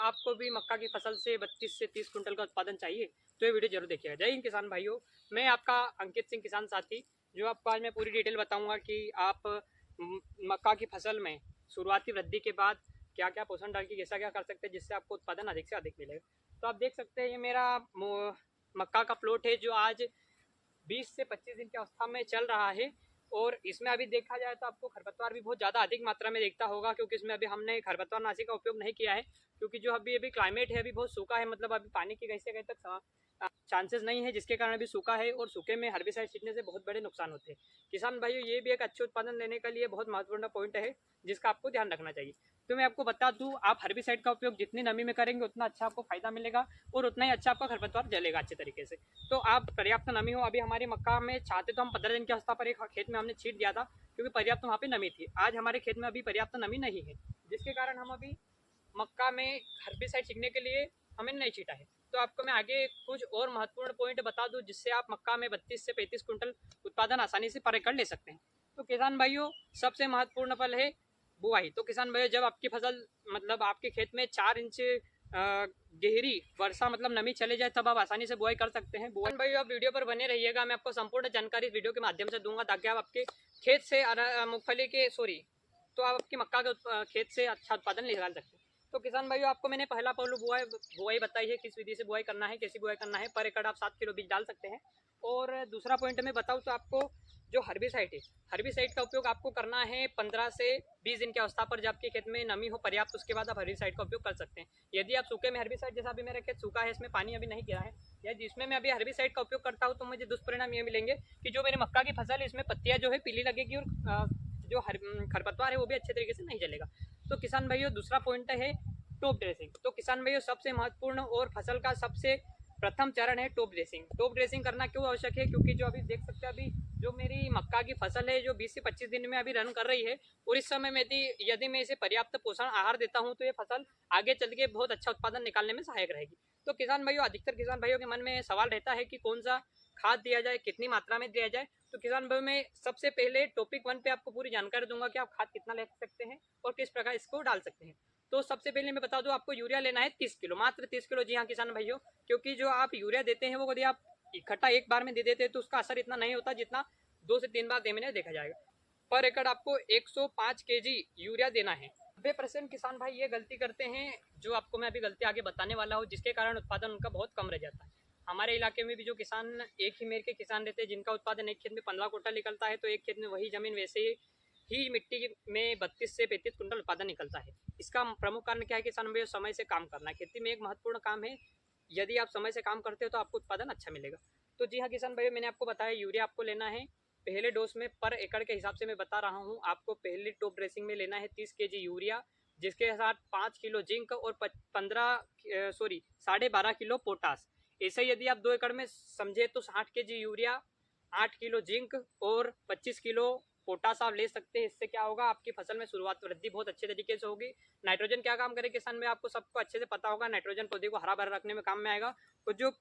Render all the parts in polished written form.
आपको भी मक्का की फसल से 32 से 30 कुंटल का उत्पादन चाहिए तो ये वीडियो जरूर देखिएगा। जय हिंद किसान भाइयों, मैं आपका अंकित सिंह किसान साथी, जो आपको आज मैं पूरी डिटेल बताऊंगा कि आप मक्का की फसल में शुरुआती वृद्धि के बाद क्या क्या पोषण डाल के कैसा क्या कर सकते हैं जिससे आपको उत्पादन अधिक से अधिक मिलेगा। तो आप देख सकते हैं ये मेरा मक्का का प्लॉट है जो आज 20 से 25 दिन की अवस्था में चल रहा है। और इसमें अभी देखा जाए तो आपको खरपतवार भी बहुत ज़्यादा अधिक मात्रा में दिखता होगा, क्योंकि इसमें अभी हमने खरपतवार नाशी का उपयोग नहीं किया है, क्योंकि जो अभी अभी क्लाइमेट है अभी बहुत सूखा है, मतलब अभी पानी की कहीं से कहीं तक चांसेस नहीं है, जिसके कारण अभी सूखा है और सूखे में हर्बिसाइड छींटने से बहुत बड़े नुकसान होते हैं। किसान भाइयों, ये भी एक अच्छे उत्पादन लेने के लिए बहुत महत्वपूर्ण पॉइंट है जिसका आपको ध्यान रखना चाहिए। तो मैं आपको बता दूं, आप हर्बिसाइड का उपयोग जितनी नमी में करेंगे उतना अच्छा आपको फायदा मिलेगा और उतना ही अच्छा आपका खरपतवार जलेगा अच्छे तरीके से। तो आप पर्याप्त नमी हो, अभी हमारे मक्का में चाहते तो हम 15 दिन की अवस्था पर एक खेत में हमने छीट दिया था, क्योंकि पर्याप्त वहाँ पे नमी थी। आज हमारे खेत में अभी पर्याप्त नमी नहीं है, जिसके कारण हम अभी मक्का में हर्बिसाइड छीटने के लिए हमें नहीं छीटा है। तो आपको मैं आगे कुछ और महत्वपूर्ण पॉइंट बता दूं जिससे आप मक्का में 32 से 35 कुंटल उत्पादन आसानी से पर एकड़ ले सकते हैं। तो किसान भाइयों, सबसे महत्वपूर्ण पल है बुआई। तो किसान भाइयों, जब आपकी फसल मतलब आपके खेत में 4 इंच गहरी वर्षा मतलब नमी चले जाए तब आप आसानी से बुआई कर सकते हैं। बुआई भाइयों, आप वीडियो पर बने रहिएगा, मैं आपको संपूर्ण जानकारी वीडियो के माध्यम से दूंगा ताकि आप आपके खेत से मूंगफली के तो आप आपकी मक्का के खेत से अच्छा उत्पादन निकाल सकते हैं। तो किसान भाइयों, आपको मैंने पहला पहलू बुआई बताई है, किस विधि से बुआई करना है, कैसी बुआई करना है। पर एकड़ आप 7 किलो बीज डाल सकते हैं। और दूसरा पॉइंट में बताऊँ तो आपको जो हर्बिसाइड है, हर्बिसाइड का उपयोग आपको करना है 15 से 20 दिन की अवस्था पर, जब आपके खेत में नमी हो पर्याप्त, उसके बाद आप हर्बिसाइड का उपयोग कर सकते हैं। यदि आप सूखे में हर्बिसाइड, जैसा अभी मेरा खेत सूखा है, इसमें पानी अभी नहीं गिरा है, या जिसमें मैं अभी हर्बिसाइड का उपयोग करता हूँ, तो मुझे दुष्परिणाम ये मिलेंगे कि जो मेरी मक्का की फसल है इसमें पत्तियाँ जो है पीली लगेगी और जो खरपतवार है वो भी अच्छे तरीके से नहीं जलेगा। तो किसान भाइयों, दूसरा पॉइंट है टॉप ड्रेसिंग। तो किसान भाइयों, सबसे महत्वपूर्ण और फसल का सबसे प्रथम चरण है टॉप ड्रेसिंग। टॉप ड्रेसिंग करना क्यों आवश्यक है? क्योंकि जो अभी देख सकते हैं, अभी जो मेरी मक्का की फसल है जो 20 से 25 दिन में अभी रन कर रही है, और इस समय में यदि मैं इसे पर्याप्त पोषण आहार देता हूं तो ये फसल आगे चल के बहुत अच्छा उत्पादन निकालने में सहायक रहेगी। तो किसान भाइयों, अधिकतर किसान भाइयों के मन में सवाल रहता है कि कौन सा खाद दिया जाए, कितनी मात्रा में दिया जाए। तो किसान भाइयों, मैं सबसे पहले टॉपिक 1 पे आपको पूरी जानकारी दूंगा कि आप खाद कितना ले सकते हैं और किस प्रकार इसको डाल सकते हैं। तो सबसे पहले मैं बता दूं, आपको यूरिया लेना है 30 किलो, मात्र 30 किलो। जी हाँ किसान भाइयों, क्योंकि जो आप यूरिया देते हैं वो यदि आप इकट्ठा एक बार में दे देते हैं तो उसका असर इतना नहीं होता जितना 2 से 3 बार देने में देखा जाएगा। पर एकड़ आपको 105 केजी यूरिया देना है। 90% किसान भाई ये गलती करते हैं, जो आपको मैं अभी गलती आगे बताने वाला हूँ, जिसके कारण उत्पादन उनका बहुत कम रह जाता है। हमारे इलाके में भी जो किसान एक ही मेर के किसान रहते हैं, जिनका उत्पादन एक खेत में 15 कुंटल निकलता है, तो एक खेत में वही जमीन वैसे ही मिट्टी में 32 से 35 कुंटल उत्पादन निकलता है। इसका प्रमुख कारण क्या है? किसान भाई समय से काम करना। खेती में एक महत्वपूर्ण काम है, यदि आप समय से काम करते हो तो आपको उत्पादन अच्छा मिलेगा। तो जी हाँ किसान भाई, मैंने आपको बताया यूरिया आपको लेना है पहले डोज में, पर एकड़ के हिसाब से मैं बता रहा हूँ। आपको पहले टॉप ड्रेसिंग में लेना है 30 केजी यूरिया, जिसके साथ 5 किलो जिंक और 12.5 किलो पोटास। ऐसे यदि आप 2 एकड़ में समझे तो 60 केजी यूरिया, 8 किलो जिंक और 25 किलो पोटास आप ले सकते हैं। इससे क्या होगा, आपकी फसल में शुरुआत वृद्धि बहुत अच्छे तरीके से होगी। नाइट्रोजन क्या काम करे किसान में, आपको सबको अच्छे से पता होगा। नाइट्रोजन पौधे को हरा भरा रखने में काम में आएगा। तो जो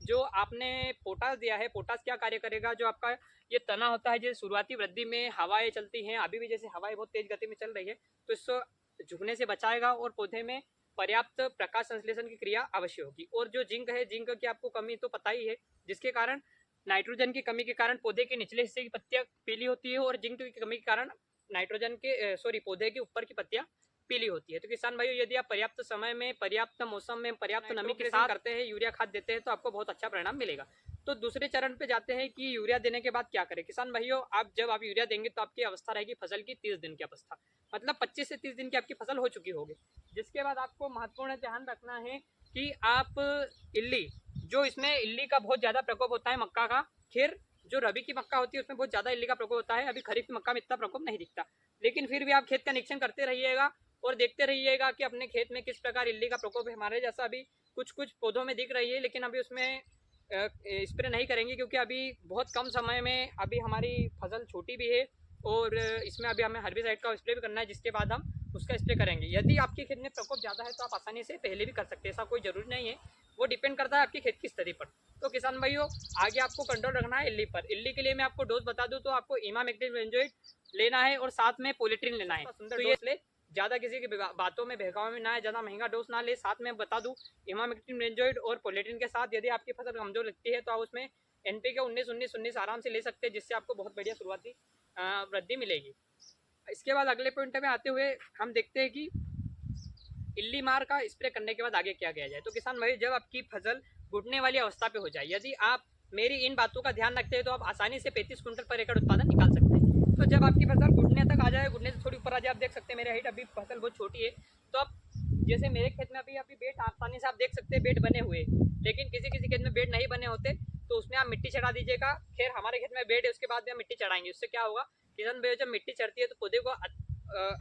जो आपने पोटास दिया है, पोटास क्या कार्य करेगा, जो आपका ये तना होता है, जो शुरुआती वृद्धि में हवाएं चलती हैं, अभी भी जैसे हवाएं बहुत तेज गति में चल रही है, तो इसको झुकने से बचाएगा और पौधे में पर्याप्त प्रकाश संश्लेषण की क्रिया अवश्य होगी। और जो जिंक है, जिंक की आपको कमी तो पता ही है, जिसके कारण नाइट्रोजन की कमी के कारण पौधे के निचले हिस्से की पत्तियां पीली होती है, और जिंक की कमी के कारण पौधे के ऊपर की पत्तियां पीली होती है। तो किसान भाइयों, यदि आप पर्याप्त समय में, पर्याप्त मौसम में, पर्याप्त नमी के साथ करते हैं, यूरिया खाद देते हैं, तो आपको बहुत अच्छा परिणाम मिलेगा। तो दूसरे चरण पे जाते हैं कि यूरिया देने के बाद क्या करें। किसान भाइयों, जब आप यूरिया देंगे तो आपकी अवस्था रहेगी फसल की 30 दिन की अवस्था, मतलब 25 से 30 दिन की आपकी फसल हो चुकी होगी। जिसके बाद आपको महत्वपूर्ण ध्यान रखना है कि आप इल्ली, जो इसमें इल्ली का बहुत ज्यादा प्रकोप होता है मक्का का। खैर, जो रबी की मक्का होती है उसमें बहुत ज्यादा इल्ली का प्रकोप होता है, अभी खरीफ की मक्का में इतना प्रकोप नहीं दिखता। लेकिन फिर भी आप खेत का निरीक्षण करते रहिएगा और देखते रहिएगा कि अपने खेत में किस प्रकार इल्ली का प्रकोप है। हमारे जैसा अभी कुछ कुछ पौधों में दिख रही है, लेकिन अभी उसमें स्प्रे नहीं करेंगे, क्योंकि अभी बहुत कम समय में अभी हमारी फसल छोटी भी है, और इसमें अभी हमें हर्बिसाइड का स्प्रे भी करना है, जिसके बाद हम उसका स्प्रे करेंगे। यदि आपके खेत में प्रकोप ज़्यादा है तो आप आसानी से पहले भी कर सकते हैं, ऐसा कोई जरूरी नहीं है, वो डिपेंड करता है आपकी खेत की स्थिति पर। तो किसान भाइयों, आगे आपको कंट्रोल रखना है इल्ली पर। इल्ली के लिए मैं आपको डोज बता दूं तो आपको इमामेक्टिन बेंजोएट लेना है और साथ में पॉलीट्रिन लेना है। सुंदर डोज ले ज़्यादा किसी की बातों में बहकावे में ना आए, ज़्यादा महंगा डोज ना ले। साथ में बता दूँ, इमामेक्टिन, बेंजोइड और पोलेटिन के साथ यदि आपकी फसल कमजोर लगती है तो आप उसमें NPK 19-19-19 आराम से ले सकते हैं, जिससे आपको बहुत बढ़िया शुरुआती वृद्धि मिलेगी। इसके बाद अगले पॉइंट में आते हुए हम देखते हैं कि इल्ली मार का स्प्रे करने के बाद आगे क्या किया जाए। तो किसान भाई, जब आपकी फसल घुटने वाली अवस्था पे हो जाए, यदि आप मेरी इन बातों का ध्यान रखते हैं तो आप आसानी से 35 कुंटल पर एकड़ उत्पादन निकाल सकते हैं। तो जब आपकी फसल घुटने तक आ जाए, घुटने से थोड़ी ऊपर आ जाए, आप देख सकते हैं मेरे हाइट, अभी फसल बहुत छोटी है, तो आप जैसे मेरे खेत में अभी बेड आसानी से आप देख सकते हैं बेड बने हुए, लेकिन किसी किसी खेत में बेड नहीं बने होते, तो उसमें आप मिट्टी चढ़ा दीजिएगा। खैर हमारे खेत में बेड है, उसके बाद भी हम मिट्टी चढ़ाएंगे। उससे क्या होगा, किसान भाई, जब मिट्टी चढ़ती है तो पौधे को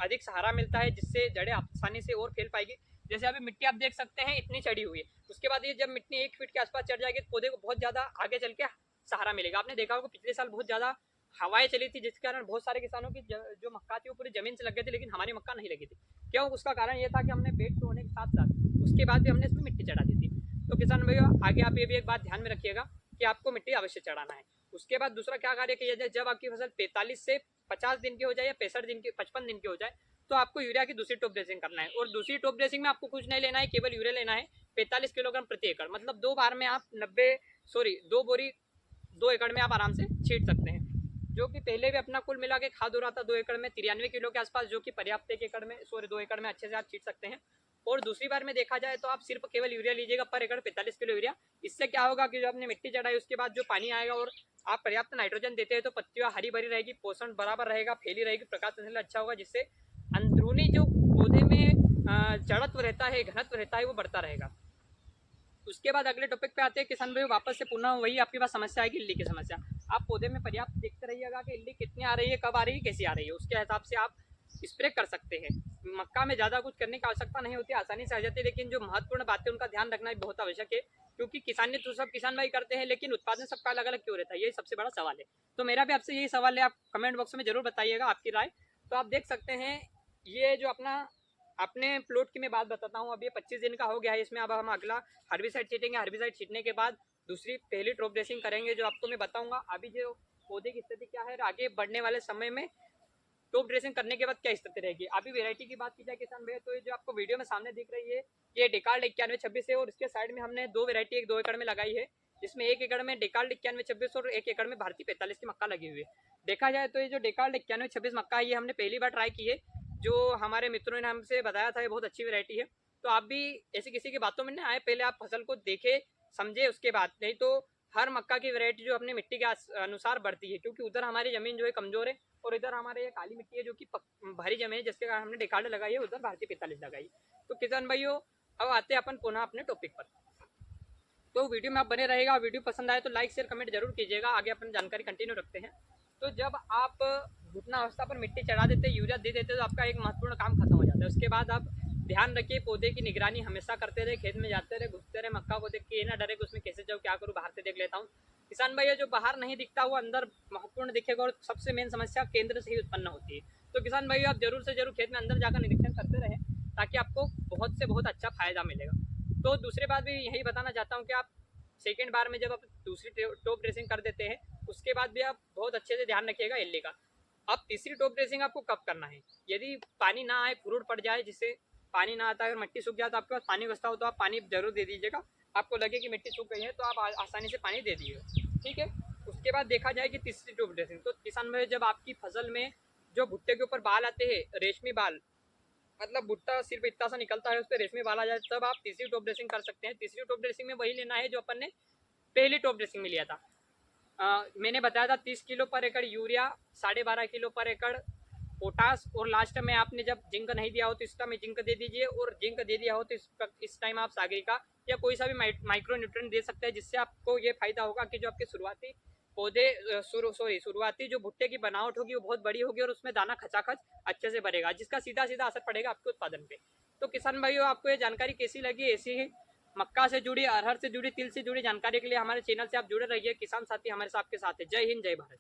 अधिक सहारा मिलता है, जिससे जड़ें आसानी से और फैल पाएगी। जैसे अभी मिट्टी आप देख सकते हैं इतनी चढ़ी हुई है, उसके बाद ये जब मिट्टी 1 फीट के आसपास चढ़ जाएगी तो पौधे को बहुत ज़्यादा आगे चल के सहारा मिलेगा। आपने देखा होगा पिछले साल बहुत ज़्यादा हवाएं चली थी, जिसके कारण बहुत सारे किसानों की जो मक्का थी वो पूरी ज़मीन से लग गई थी, लेकिन हमारी मक्का नहीं लगी थी। क्यों? उसका कारण ये था कि हमने बेड पे होने के साथ साथ उसके बाद भी हमने इसमें मिट्टी चढ़ा दी थी। तो किसान भैया, आगे आप ये भी एक बात ध्यान में रखिएगा कि आपको मिट्टी अवश्य चढ़ाना है। उसके बाद दूसरा क्या कार्य किया जाए, जब आपकी फसल 45 से 50 दिन की हो जाए या 65 दिन की 55 दिन की हो जाए, तो आपको यूरिया की दूसरी टॉप ड्रेसिंग करना है। और दूसरी टॉप ड्रेसिंग में आपको कुछ नहीं लेना है, केवल यूरिया लेना है 45 किलोग्राम प्रति एकड़। मतलब 2 बार में आप 2 बोरी 2 एकड़ में आप आराम से छीट सकते हैं, जो कि पहले भी अपना कुल मिला के खाद हो रहा था 2 एकड़ में 93 किलो के आसपास, जो कि पर्याप्त 2 एकड़ में अच्छे से आप छीट सकते हैं। और दूसरी बार में देखा जाए तो आप सिर्फ केवल यूरिया लीजिएगा पर एकड़ 45 किलो यूरिया। इससे क्या होगा कि जो आपने मिट्टी चढ़ाई उसके बाद जो पानी आएगा और आप पर्याप्त नाइट्रोजन देते हैं तो पत्तियां हरी भरी रहेगी, पोषण बराबर रहेगा, फैली रहेगी, प्रकाश संश्लेषण अच्छा होगा, जिससे अंदरूनी जो पौधे में जड़त्व रहता है, घनत्व रहता है, वो बढ़ता रहेगा। उसके बाद अगले टॉपिक पे आते हैं किसान भाई, वापस से पुनः वही आपके पास समस्या आएगी, इल्ली की समस्या। आप पौधे में पर्याप्त देखते रहिएगा कि इल्ली कितनी आ रही है, कब आ रही है, कैसी आ रही है, उसके हिसाब से आप स्प्रे कर सकते हैं। मक्का में ज़्यादा कुछ करने की आवश्यकता नहीं होती, आसानी से आ जाती है, लेकिन जो महत्वपूर्ण बातें उनका ध्यान रखना भी बहुत आवश्यक है, क्योंकि किसानी तो सब किसान भाई करते हैं, लेकिन उत्पादन सबका अलग अलग क्यों रहता है, यही सबसे बड़ा सवाल है। तो मेरा भी आपसे यही सवाल है, आप कमेंट बॉक्स में जरूर बताइएगा आपकी राय। तो आप देख सकते हैं ये जो अपने प्लॉट की मैं बात बताता हूँ, अब ये 25 दिन का हो गया है, इसमें अब हम अगला हर्बिसाइड छीटेंगे। हर्बिसाइड छीटने के बाद दूसरी पहली ड्रॉप ड्रेसिंग करेंगे, जो आपको मैं बताऊंगा अभी जो पौधे की स्थिति क्या है, आगे बढ़ने वाले समय में टॉप ड्रेसिंग करने के बाद क्या स्थिति रहेगी। अभी वेरायटी की बात की जाए किसान भैया, तो ये जो आपको वीडियो में सामने दिख रही है ये डेकार्ड 9126 है, और इसके साइड में हमने 2 वेरायटी 1-2 एकड़ में लगाई है, जिसमें 1 एकड़ में डेकार्ड 9126 और 1 एकड़ में भारतीय 45 की मक्का लगी हुई है। देखा जाए तो ये जो डेकार्ड 9126 मक्का है, ये हमने पहली बार ट्राई की है, जो हमारे मित्रों ने हमसे बताया था, ये बहुत अच्छी वेरायटी है। तो आप भी ऐसी किसी की बातों में ना आए, पहले आप फसल को देखे समझे उसके बाद, नहीं तो हर मक्का की वैरायटी जो अपने मिट्टी के अनुसार बढ़ती है, क्योंकि उधर हमारी ज़मीन जो है कमज़ोर है और इधर हमारे ये काली मिट्टी है जो कि भारी जमीन है, जिसके कारण हमने डेकार्ड लगाई है, उधर भारतीय 45 लगाई। तो किसान भाइयों, अब आते हैं अपन पुनः अपने टॉपिक पर। तो वीडियो में आप बने रहेगा, वीडियो पसंद आए तो लाइक शेयर कमेंट जरूर कीजिएगा। आगे अपन जानकारी कंटिन्यू रखते हैं। तो जब आप घुटना अवस्था पर मिट्टी चढ़ा देते, यूरिया दे देते, तो आपका एक महत्वपूर्ण काम खत्म हो जाता है। उसके बाद आप ध्यान रखिए, पौधे की निगरानी हमेशा करते रहे, खेत में जाते रहे, घुसते रहे, मक्का को देख के ये ना डरे कि उसमें कैसे जाऊँ, क्या करूँ, बाहर से देख लेता हूँ। किसान भैया, जो बाहर नहीं दिखता वो अंदर महत्वपूर्ण दिखेगा, और सबसे मेन समस्या केंद्र से ही उत्पन्न होती है। तो किसान भैया, आप जरूर से जरूर खेत में अंदर जाकर निरीक्षण करते रहें, ताकि आपको बहुत से बहुत अच्छा फायदा मिलेगा। तो दूसरी बात भी यही बताना चाहता हूँ कि आप सेकेंड बार में जब आप दूसरी टॉप ड्रेसिंग कर देते हैं, उसके बाद भी आप बहुत अच्छे से ध्यान रखिएगा इल्ली का। अब तीसरी टॉप ड्रेसिंग आपको कब करना है, यदि पानी ना आए, फ्रूट पड़ जाए, जिससे पानी ना आता है और मिट्टी सूख जाए, तो आपके पास पानी बचता हो तो आप पानी जरूर दे दीजिएगा। आपको लगे कि मिट्टी सूख गई है तो आप आसानी से पानी दे दीजिएगा, ठीक है। उसके बाद देखा जाए कि तीसरी टॉप ड्रेसिंग, तो किसान भाई, जब आपकी फसल में जो भुट्टे के ऊपर बाल आते हैं, रेशमी बाल, मतलब भुट्टा सिर्फ इतना सा निकलता है, उस पर रेशमी बाल आ जाए, तब आप तीसरी टॉप ड्रेसिंग कर सकते हैं। तीसरी टॉप ड्रेसिंग में वही लेना है जो अपन ने पहली टॉप ड्रेसिंग में लिया था। मैंने बताया था 30 किलो पर एकड़ यूरिया, 12.5 किलो पर एकड़ पोटास, और लास्ट में आपने जब जिंक नहीं दिया हो तो इस टाइम जिंक दे दीजिए, और जिंक दे दिया हो तो इस टाइम आप सागरिका या कोई सा भी माइक्रो न्यूट्रिएंट दे सकते हैं, जिससे आपको ये फायदा होगा कि जो आपके शुरुआती पौधे शुरुआती जो भुट्टे की बनावट होगी वो बहुत बड़ी होगी, और उसमें दाना खचाखच अच्छे से भरेगा, जिसका सीधा सीधा असर पड़ेगा आपके उत्पादन पे। तो किसान भाइयों, आपको ये जानकारी कैसी लगी? ऐसी ही मक्का से जुड़ी, अरहर से जुड़ी, तिल से जुड़ी जानकारी के लिए हमारे चैनल से आप जुड़े रहिए। किसान साथी हमारे साथ के साथ है। जय हिंद, जय भारत।